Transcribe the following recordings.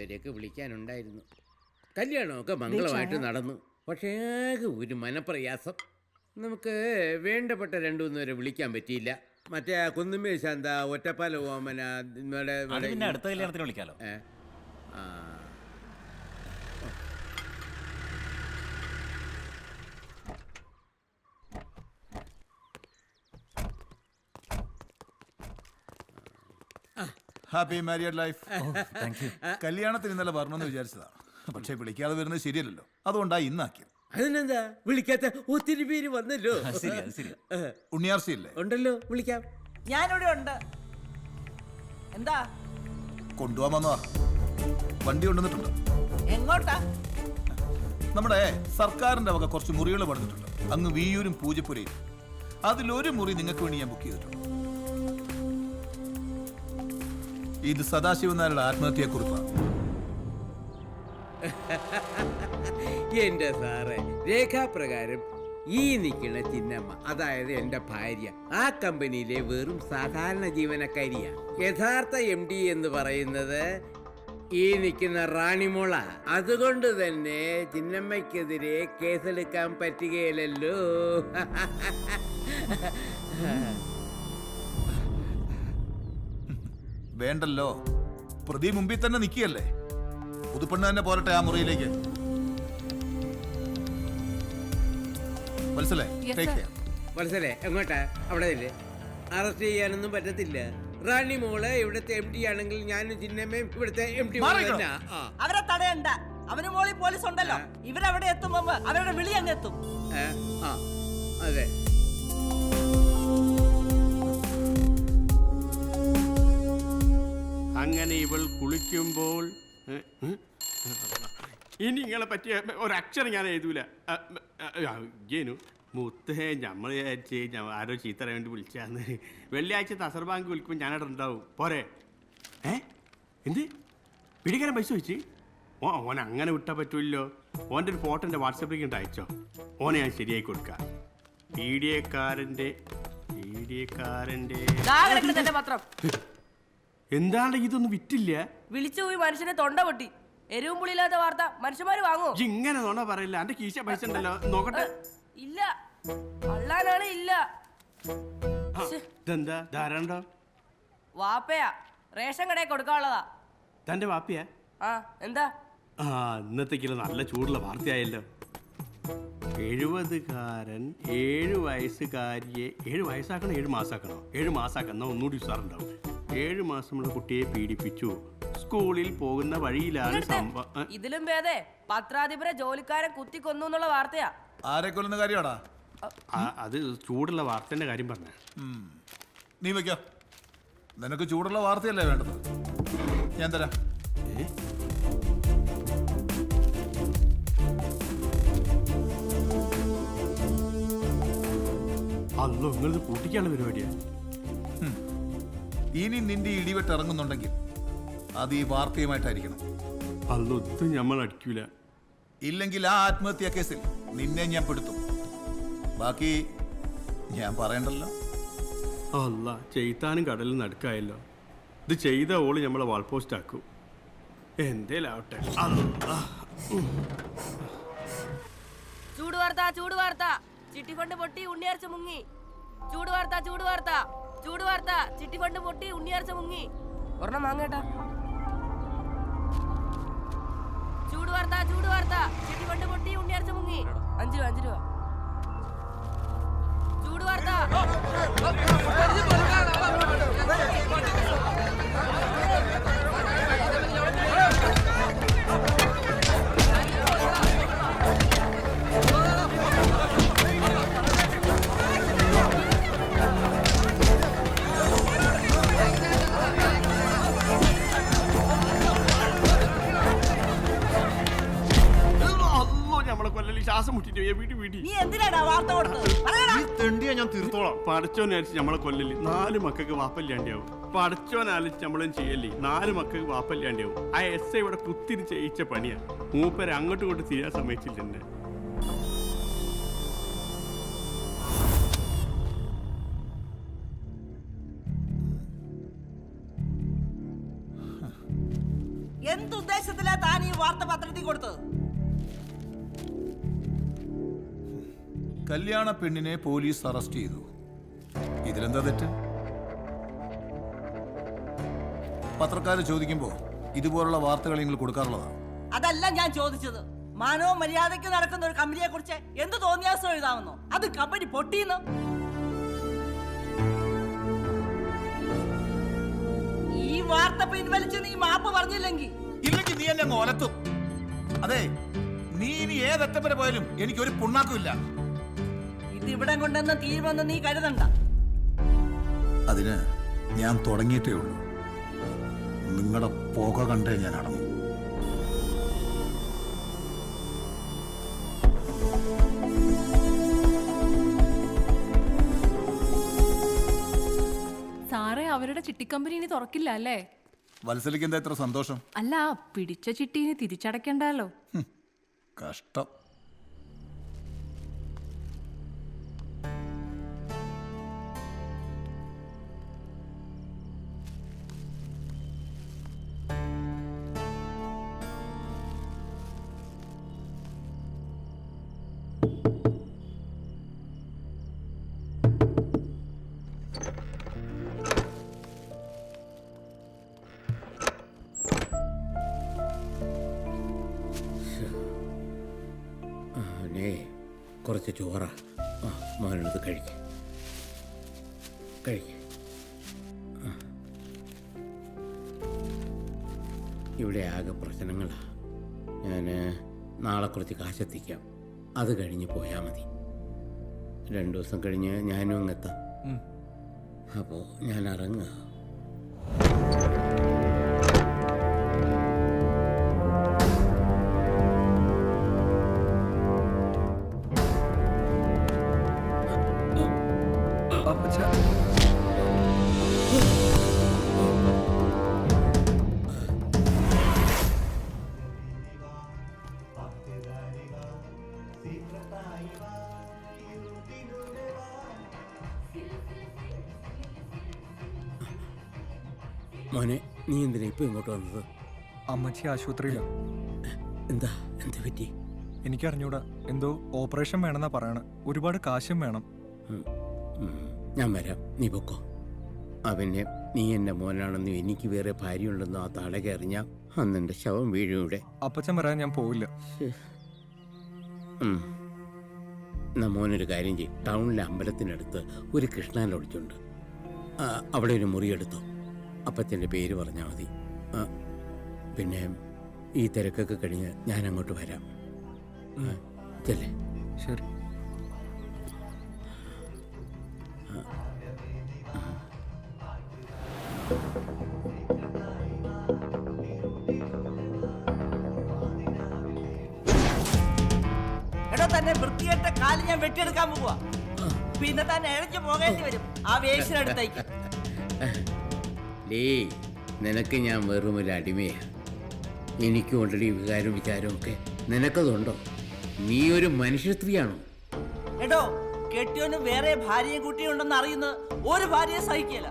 വരെയൊക്കെ വിളിക്കാനുണ്ടായിരുന്നു. കല്യാണമൊക്കെ മംഗളമായിട്ട് നടന്നു. പക്ഷേ ആകെ ഒരു മനപ്രയാസം. നമുക്ക് വേണ്ടപ്പെട്ട രണ്ടുമൂന്നുപേരെ വിളിക്കാൻ പറ്റിയില്ല. മറ്റേ കുന്നുമ്മേ ശാന്ത, ഒറ്റപ്പാല ഓമന, പിന്നെ അടുത്ത കല്യാണത്തിന് വിളിക്കാലോ. Happy married life. കല്യാണത്തിന് ഇന്നലെ വരണമെന്ന് വിചാരിച്ചതാ, പക്ഷെ വിളിക്കാതെ വരുന്നത് ശരിയല്ലല്ലോ, അതുകൊണ്ടാ ഇന്നാക്കിയത്. അതിനെന്താ വിളിക്കാത്ത ഒത്തിരി പേര് വന്നല്ലോ. ഉണ്ണിയാർച്ചി ഇല്ലേ? ഉണ്ടല്ലോ, വിളിക്കാം. ഞാനിവിടെ ഉണ്ട്. എന്താ കൊണ്ടുപോകാൻ വന്നതാ. വണ്ടി കൊണ്ടുവന്നിട്ടുണ്ട്. എങ്ങോട്ടാ? നമ്മുടെ സർക്കാരിന്റെ വക കുറച്ച് മുറികൾ പണിതിട്ടുണ്ട് അങ്ങ് വിയൂരും പൂജപ്പുരയും. അതിലൊരു മുറി നിങ്ങൾക്ക് വേണ്ടി ഞാൻ ബുക്ക് ചെയ്തിട്ടുണ്ട്. ഇത് സദാശിവൻ നായരുടെ ആത്മഹത്യയെക്കുറിപ്പാണ്. എന്റെ സാറേ, രേഖാപ്രകാരം ഈ നിൽക്കുന്ന ചിന്നമ്മ, അതായത് എന്റെ ഭാര്യ, ആ കമ്പനിയിലെ വെറും സാധാരണ ജീവനക്കാരിയാ. യഥാർത്ഥ MD എന്ന് പറയുന്നത് ഈ നിൽക്കുന്ന റാണിമോള. അതുകൊണ്ട് തന്നെ ചിന്നമ്മയ്ക്കെതിരെ കേസെടുക്കാൻ പറ്റുകയില്ലല്ലോ. വേണ്ടല്ലോ, പ്രതി മുമ്പിൽ തന്നെ നിൽക്കുകയല്ലേ. പുതുപ്പെണ്ണ് തന്നെ പോരട്ടെ ആ മുറിയിലേക്ക്. മനസ്സിലേ എങ്ങോട്ടാ? അവിടെ ഇല്ലേ, അറസ്റ്റ് ചെയ്യാനൊന്നും പറ്റത്തില്ല. റാണി മോള് ഇവിടുത്തെ MD ആണെങ്കിൽ ഞാനും ചിന്നമ്മയും ഇവിടുത്തെ MD. അവരെ തടയണ്ട, അവന് മോളിൽ പോലീസ് ഉണ്ടല്ലോ. ഇവരവിടെ എത്തുമ്പോ അവരുടെ വിളി അങ്ങ് എത്തും. അതെ. അങ്ങനെ ഇവൾ കുളിക്കുമ്പോൾ ഇനി നിങ്ങളെ പറ്റിയ ഒരക്ഷരം ഞാൻ എഴുതൂല. ജേനു മുത്തേ, നമ്മൾ വിചാരിച്ച് ആരോ ചീത്ത വേണ്ടി വിളിച്ചാന്ന്. വെള്ളിയാഴ്ച തസർ ബാങ്ക് വിളിക്കുമ്പോൾ ഞാനവിടെ ഉണ്ടാവും. പോരെ? എന്ത് പിടിക്കാരൻ പൈസ വെച്ച് ഓൻ അങ്ങനെ വിട്ടാൽ പറ്റൂല്ലോ. ഓൻ്റെ ഒരു ഫോട്ടോ എൻ്റെ വാട്സാപ്പിലേക്ക് ഇട്ട് അയച്ചോ. ഓനെ ഞാൻ ശരിയായി കൊടുക്കാം. പീഡിയക്കാരൻ്റെ എന്താണ് ഇതൊന്നും വിറ്റില്ല? വിളിച്ചു പോയി മനുഷ്യനെ തൊണ്ട പൊട്ടി. എരിവും പുളിയില്ലാത്ത വാർത്ത മനുഷ്യന്മാര് വാങ്ങോ? ഇങ്ങനെ നോണ പറയില്ല. എന്റെ കീശ പൈസ ഉണ്ടല്ലോ, നോക്കട്ടെ. ഇല്ല, അള്ളാനാണ് ഇല്ല. ഇതെന്താ ധാരാണ്ടോ? വാപ്പയാ, റേഷൻ കടയിൽ കൊടുക്കാനുള്ളതാ. തന്റെ വാപ്പയാ? എന്താ? ഇന്നത്തേക്കുള്ള നല്ല ചൂടുള്ള വാർത്തയായല്ലോ. 70കാരൻ 7 വയസ്സുകാരിയെ 7 വയസ്സാക്കണോ 7 മാസാക്കണോ? 7 മാസാക്കണോ? ഒന്നുകൂടി ഉസാറുണ്ടാവും. 7 മാസമുള്ള കുട്ടിയെ പീഡിപ്പിച്ചു. സ്കൂളിൽ പോകുന്ന വഴിയിലാണ് സംഭവം. ഇതിലും ഭേദേ പത്രാധിപരെ ജോലിക്കാരൻ കുത്തിക്കൊന്നു എന്നുള്ള വാർത്തയാ. ആരെ കൊല്ലുന്ന കാര്യമാടാ അത്? ചൂടുള്ള വാർത്തന്റെ കാര്യം പറഞ്ഞ. നീ വെക്കോ, നിനക്ക് ചൂടുള്ള വാർത്തയല്ലേ വേണ്ടത്? ഞാൻ തരാം. അല്ലോ, നിങ്ങളിത് പൂട്ടിക്കാനുള്ള പരിപാടിയാ. ഇനി നിന്റെ ഇടിവെട്ട് ഇറങ്ങുന്നുണ്ടെങ്കിൽ അത് ഈ വാർത്തയുമായിട്ടായിരിക്കണം. അല്ലോ, ഇത് നമ്മൾ അടിക്കൂല. ഇല്ലെങ്കിൽ ആ ആത്മഹത്യാ കേസിൽ നിന്നെ ഞാൻ പെടുത്തും. ബാക്കി ഞാൻ പറയണ്ടല്ലോ. അല്ല, ചെയ്താനും കടലിൽ നടുക്കായല്ലോ. ഇത് ചെയ്ത ഓള് നമ്മളെ വാൾ പോസ്റ്റ് ആക്കും. എന്തേലാവട്ടെ. ചൂടുവാർത്ത, ചൂടുവാർത്ത, ചിട്ടിഫണ്ട് പൊട്ടി ഉണ്ണിയാർച്ച മുങ്ങി. ചൂടുവാർത്ത, ചൂടുവാർത്ത, ചൂടുവാർത്ത, ചിട്ടിഫണ്ട് പൊട്ടി ഉണ്ണിയാർച്ച മുങ്ങി. ഒരെണ്ണം വാങ്ങേട്ടാ. ചൂടുവാർത്ത, ചൂടുവാർത്ത, ചിട്ടിഫണ്ട് പൊട്ടി ഉണ്ണിയാർച്ച മുങ്ങി. 5 രൂപ, 5 രൂപ. ചൂടുവാർത്ത. ശ്വാസം മുട്ടിട്ട് വീട്ടി വീട്ടി. നീ എന്തിനാടാ വാർത്ത കൊടുത്തത്? ഞാൻ തീർത്തോളാം. പടച്ചോനാലിച്ച് നമ്മളെ കൊല്ലല് 4 മക്കൾക്ക് വാപ്പല്ലാണ്ടിയാവും. പടച്ചോനാലിച്ച് നമ്മളും ചെയ്യല്ലേ 4 മക്കൾക്ക് വാപ്പല്ലാണ്ടിയാവും. ആ SI ഇവിടെ കുത്തിരി ചെയ്യിച്ച പണിയാ. മൂപ്പര് അങ്ങോട്ടും ഇങ്ങോട്ട് തിരിയാൻ സമ്മതിച്ചില്ല. എന്തുദ്ദേശത്തിലാ താൻ ഈ വാർത്ത പത്രത്തിൽ കൊടുത്തത്? കല്യാണ പെണ്ണിനെ പോലീസ് അറസ്റ്റ് ചെയ്തു. ഇതിലെന്താ തെറ്റ്? പത്രക്കാര് ചോദിക്കുമ്പോ ഇതുപോലുള്ള വാർത്തകൾ നിങ്ങൾ കൊടുക്കാറുള്ളതാണ്. അതല്ല ഞാൻ ചോദിച്ചത്. മാനവും മര്യാദയ്ക്ക് നടക്കുന്ന ഒരു കമ്പനിയെ കുറിച്ച് എന്ത് തോന്നിയാസം എഴുതാമെന്നോ? അത് കമ്പനി പൊട്ടിയെന്നോ? ഈ വാർത്ത പിൻവലിച്ച് നീ മാപ്പ് പറഞ്ഞില്ലെങ്കിൽ ഇല്ലെങ്കിൽ നീ എന്നെ ഒലത്തും. അതെ, നീ ഇനി ഏതറ്റം വരെ പോയാലും എനിക്കൊരു പുണ്ണാക്കുമില്ല. ഇത് ഇവിടെ കൊണ്ടെന്ന് തീരുമെന്ന് നീ കരുതണ്ട. അതിന് ഞാൻ തുടങ്ങിയിട്ടേ ഉള്ളൂ. നിങ്ങളുടെ പുക കണ്ടേ ഞാൻ അടങ്ങും. സാറേ, അവരുടെ ചിട്ടിക്കമ്പനി ഇനി തുറക്കില്ല അല്ലേ? വത്സലിക്ക് എന്താ ഇത്ര സന്തോഷം? അല്ല, പിടിച്ച ചിട്ടീന് തിരിച്ചടയ്ക്കണ്ടല്ലോ. കഷ്ടം. കുറച്ച് ചോറ മോനെടുത്ത് കഴിക്ക്. ഇവിടെ ആകെ പ്രശ്നങ്ങളാ. ഞാൻ നാളെ കുറച്ച് കാശെത്തിക്കാം. അത് കഴിഞ്ഞ് പോയാൽ മതി. 2 ദിവസം കഴിഞ്ഞ് ഞാനും അങ്ങെത്താം. അപ്പോൾ ഞാൻ ഇറങ്ങുക. മോനെ, നീ എന്തിനാ ഇപ്പൊ ഇങ്ങോട്ട് വന്നത്? അമ്മച്ചി ആശുപത്രിയിലാണ്. എന്താ പറ്റി? എനിക്കറിഞ്ഞൂടാ. എന്തോ ഓപ്പറേഷൻ വേണമെന്നാ പറയണ. ഒരുപാട് കാശും വേണം. ഞാൻ വരാം, നീ പൊക്കോ. പിന്നെ നീ എൻ്റെ മോനാണെന്നും എനിക്ക് വേറെ ഭാര്യയുണ്ടെന്നും ആ താളക അറിഞ്ഞാൽ അന്ന് എൻ്റെ ശവം വീഴും ഇവിടെ. അപ്പച്ചൻ വരാൻ ഞാൻ പോവില്ല. എന്നാ മോനൊരു കാര്യം ചെയ്യും. ടൗണിലെ അമ്പലത്തിനടുത്ത് ഒരു കൃഷ്ണ ലോഡ്ജുണ്ട്. അവിടെ ഒരു മുറിയെടുത്തോ. അപ്പച്ചൻ്റെ പേര് പറഞ്ഞാൽ മതി. പിന്നെ ഈ തിരക്കൊക്കെ കഴിഞ്ഞ് ഞാൻ അങ്ങോട്ട് വരാം. ചെല്ലേ. ശരി. എടോ, തന്നെ വൃത്തികെട്ട കാല് ഞാൻ വെട്ടിയെടുക്കാൻ പോവാ. പിന്നെ തന്നെ ഇഴഞ്ഞു പോകേണ്ടി വരും ആ വേസ്റ്റിനടുത്തേക്ക്. നിനക്ക് ഞാൻ വെറും ഒരു അടിമയാ. എനിക്കും ഓൾറെഡി വികാരവും വിചാരവും ഒക്കെ. നിനക്കതുണ്ടോ? നീ ഒരു മനുഷ്യ സ്ത്രീയാണോ? എടോ, കെട്ടിയോന് വേറെ ഭാര്യയും കുട്ടിയും ഉണ്ടെന്ന് അറിയുന്നത് ഒരു ഭാര്യയെ സഹിക്കില്ല.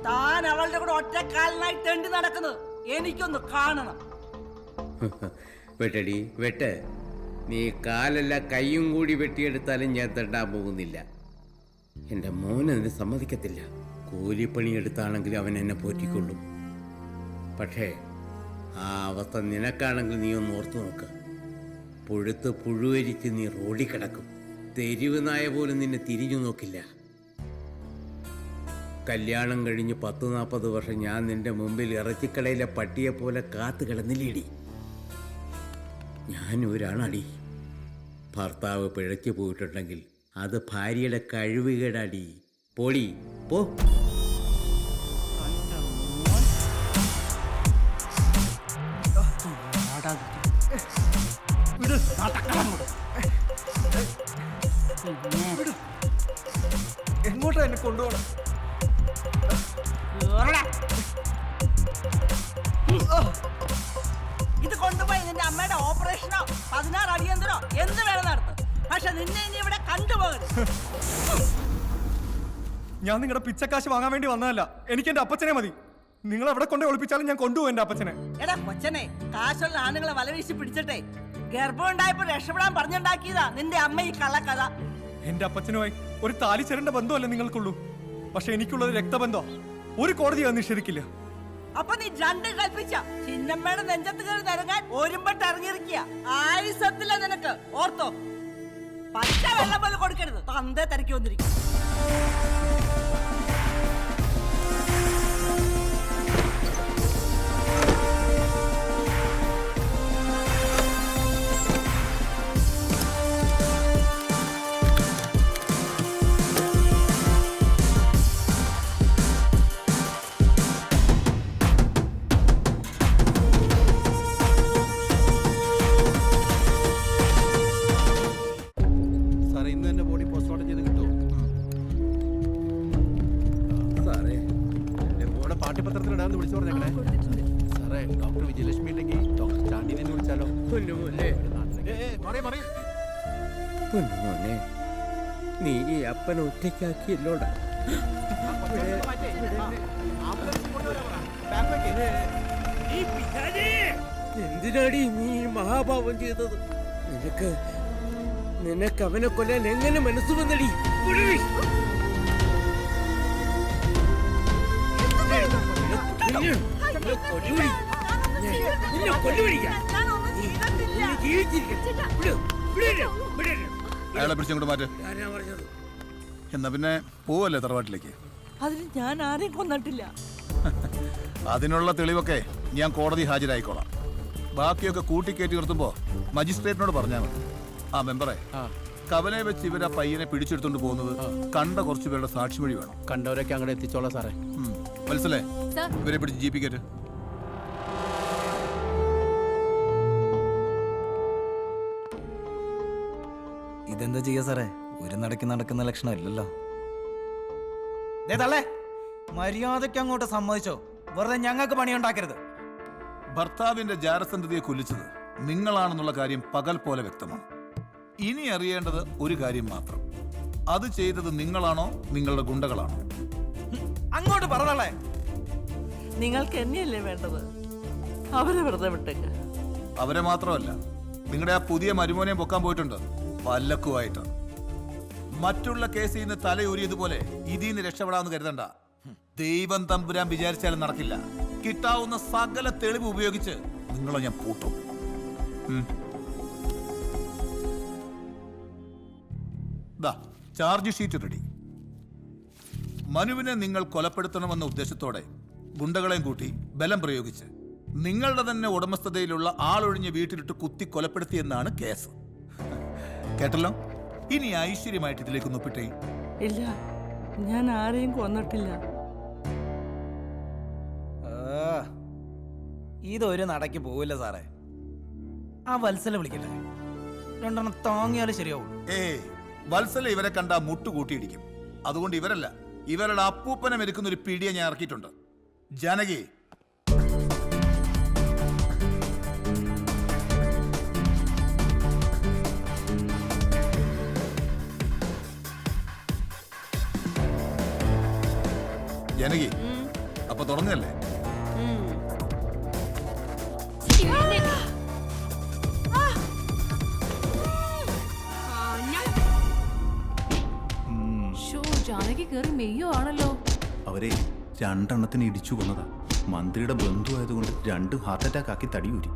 താൻ അവളുടെ കൂടെ ഒറ്റക്കാലനായി തെണ്ടി നടക്കുന്നത് എനിക്കൊന്ന് കാണണം. വെട്ടടി വെട്ട്. നീ കാലല്ല കൈയും കൂടി വെട്ടിയെടുത്താലും ഞാൻ തെണ്ടാൻ പോകുന്നില്ല. എൻ്റെ മോൻ അതിന് സമ്മതിക്കത്തില്ല. കൂലിപ്പണിയെടുത്താണെങ്കിലും അവൻ എന്നെ പോറ്റിക്കൊള്ളും. പക്ഷേ ആ അവസ്ഥ നിനക്കാണെങ്കിൽ നീ ഒന്ന് ഓർത്തു നോക്ക്. പുഴുത്ത് പുഴുവരിച്ച് നീ റോഡിൽ കിടക്കും. തെരുവ് നായ പോലും നിന്നെ തിരിഞ്ഞു നോക്കില്ല. കല്യാണം കഴിഞ്ഞ് 10-40 വർഷം ഞാൻ നിന്റെ മുമ്പിൽ ഇറച്ചിക്കടയിലെ പട്ടിയെ പോലെ കാത്തു കിടന്നില്ലേടി. ഞാനൊരാണടി. ഭർത്താവ് പിഴച്ചു പോയിട്ടുണ്ടെങ്കിൽ അത് ഭാര്യയുടെ കഴിവുകേടാടി. പോടി പോ. എങ്ങോട്ടാ എന്നെ കൊണ്ടുപോകണം? ഇത് കൊണ്ടുപോയി നിന്റെ അമ്മയുടെ ഓപ്പറേഷനോ 16 അടിയന്തരോ എന്ത് വേണം നടത്തും. പക്ഷെ നിന്നെ ഇനി ഇവിടെ കണ്ടുപോകരുത്. ഞാൻ നിങ്ങളുടെ പിച്ചക്കാശ് വാങ്ങാൻ വേണ്ടി വന്നതല്ല. എനിക്ക് എന്റെ അപ്പച്ചനെ മതി. നിങ്ങൾ എവിടെ കൊണ്ടേ ഒളിപ്പിച്ചാലും ഞാൻ കൊണ്ടുപോകും എന്റെ അപ്പച്ചനെ. എടാ കൊച്ചനെ, കാശുള്ള ആണുങ്ങളെ വലവീശി പിടിച്ചിട്ടെ ഗർഭം ഉണ്ടായപ്പോ രക്ഷപ്പെടാൻ പറഞ്ഞുണ്ടാക്കിയതാ നിന്റെ അമ്മ ഈ കള്ളക്കഥ. എന്റെ അപ്പച്ചനുമായി ഒരു താലിച്ചേരേണ്ട ബന്ധമല്ലേ നിങ്ങൾക്കുള്ളൂ, പക്ഷെ എനിക്കുള്ളത് രക്തബന്ധം. ഒരു കോടതി അത് നിഷേധിക്കില്ല. അപ്പൊ നീ രണ്ട് കൽപ്പിച്ച ചിന്നമ്മയുടെ നെഞ്ചത്ത് കയറി നിരങ്ങാൻ ഒരുമ്പട്ട് ഇറങ്ങിയിരിക്കുക. ആയുസത്തില്ല നിനക്ക്, ഓർത്തോ. പച്ച വെള്ളം പോലെ കൊടുക്കരുത്, തന്തേ തിരക്കി വന്നിരിക്കും. സാറേ, ഇന്ന് തന്നെ ബോഡി പോസ്റ്റ്മോർട്ടം ചെയ്ത് കിട്ടുമോ? സാറേ ഇവിടെ പാഠ്യപത്രത്തിലിടാന്ന് വിളിച്ചു പറഞ്ഞേക്കണേ. സാറേ, ഡോക്ടർ വിജയലക്ഷ്മി ഉണ്ടെങ്കിൽ ഡോക്ടർ ചാണ്ടിനെ വിളിച്ചാലോ? പൊന്നുമോനെ, പൊന്നുമോനെ, നീ ഈ അപ്പനെ ഒറ്റയ്ക്കാക്കിയല്ലോടാ. എന്തിനാടി നീ ഈ മഹാപാപം ചെയ്തത്? നിനക്ക് അവനെ കൊല്ലാൻ എങ്ങനെ മനസ്സ് വന്നടി? വിടടി. നിന്നെ കൊല്ലുവിടി. നിന്നെ കൊല്ലുവിടിക്കാൻ. നീ ജീവിച്ചിരിക്കണം. വിട്, വിടരുത്, വിടരുത്. അയാളെ പിടിച്ചങ്ങോട്ട് മാറ്റ്. ഞാനാ പറഞ്ഞത്. എന്നാ പിന്നെ പോവല്ലേ തറവാട്ടിലേക്ക്? അതിന് ഞാൻ ആരെയും കൊന്നിട്ടില്ല. അതിനുള്ള തെളിവൊക്കെ ഞാൻ കോടതി ഹാജരായിക്കോളാം. ബാക്കിയൊക്കെ കൂട്ടിക്കയറ്റി നിർത്തുമ്പോ മജിസ്ട്രേറ്റിനോട് പറഞ്ഞാൽ മതി. ആ മെമ്പറെ, കവലയെ വെച്ച് ഇവരാ പയ്യനെ പിടിച്ചെടുത്തോണ്ട് പോകുന്നത് കണ്ട കുറച്ചു പേരുടെ സാക്ഷിമൊഴി വേണം. കണ്ടവരൊക്കെ അങ്ങോട്ട് എത്തിച്ചോളാം സാറേ. മനസ്സിലേ? സർ. ഇവരെ പിടിച്ച് ജീപ്പി കയറ്റ്. ഇതെന്താ ചെയ്യാ സാറേ? ഒരു നടക്ക് നടക്കുന്ന ലക്ഷണം ഇല്ലല്ലോ. മര്യാദയ്ക്ക് അങ്ങോട്ട് സമ്മതിച്ചോ, വെറുതെ ഞങ്ങൾക്ക് പണിയുണ്ടാക്കരുത്. ഭർത്താവിന്റെ ജാരസന്ധതിയെ കൊല്ലിച്ചത് നിങ്ങളാണെന്നുള്ള കാര്യം പകൽ പോലെ വ്യക്തമാണ്. ഇനി അറിയേണ്ടത് ഒരു കാര്യം മാത്രം, അത് ചെയ്തത് നിങ്ങളാണോ നിങ്ങളുടെ ഗുണ്ടകളാണോ? അങ്ങോട്ട് പറഞ്ഞേ. നിങ്ങൾക്ക് എന്നെയല്ലേ വേണ്ടത്? അവരെ വെറുതെ വിട്ടേക്ക്. അവരെ മാത്രമല്ല, നിങ്ങളുടെ ആ പുതിയ മരുമോനെയും പൊക്കാൻ പോയിട്ടുണ്ട് പല്ലക്കുമായിട്ട്. മറ്റുള്ള കേസിൽ നിന്ന് തലയൂരിയതുപോലെ ഇതിൽ നിന്ന് രക്ഷപ്പെടാമെന്ന് കരുതണ്ട. ദൈവം തമ്പുരാൻ വിചാരിച്ചാലും നടക്കില്ല. കിട്ടാവുന്ന സകല തെളിവ് ഉപയോഗിച്ച് നിങ്ങളെ ഞാൻ പൂട്ടും. Charge sheet ready. മനുവിനെ നിങ്ങൾ കൊലപ്പെടുത്തണമെന്ന ഉദ്ദേശത്തോടെ ഗുണ്ടകളെയും കൂട്ടി ബലം പ്രയോഗിച്ച് നിങ്ങളുടെ തന്നെ ഉടമസ്ഥതയിലുള്ള ആളൊഴിഞ്ഞ വീട്ടിലിട്ട് കുത്തി കൊലപ്പെടുത്തിയെന്നാണ് കേസ്. കേട്ടല്ലോ? ഇനി ഐശ്വര്യമായിട്ട് ഇതിലേക്ക് ഒപ്പിട്ടേ. ഇല്ല, ഞാൻ ആരെയും കൊന്നിട്ടില്ല. ഇതൊരു നടക്ക് പോവില്ല സാറേ. ആ വത്സല വിളിക്കട്ടെ, രണ്ടെണ്ണം താങ്ങിയാലും ശരിയാവും. വത്സല ഇവരെ കണ്ട മുട്ടുകൂട്ടിയിടിക്കും. അതുകൊണ്ട് ഇവരല്ല, ഇവരുടെ അപ്പൂപ്പനെ മെരുക്കുന്ന ഒരു പിടിയെ ഞാൻ ഇറക്കിയിട്ടുണ്ട്. ജാനകി, ജാനകി, അപ്പൊ തുടങ്ങല്ലേ? ജാനകി കേറി മെയ്യോ ആണല്ലോ. അവരെ രണ്ടെണ്ണത്തിന് ഇടിച്ചു കൊന്നതാ. മന്ത്രിയുടെ ബന്ധുവായതുകൊണ്ട് രണ്ടും ഹാർട്ട് അറ്റാക്ക് ആക്കി തടിയൂരി.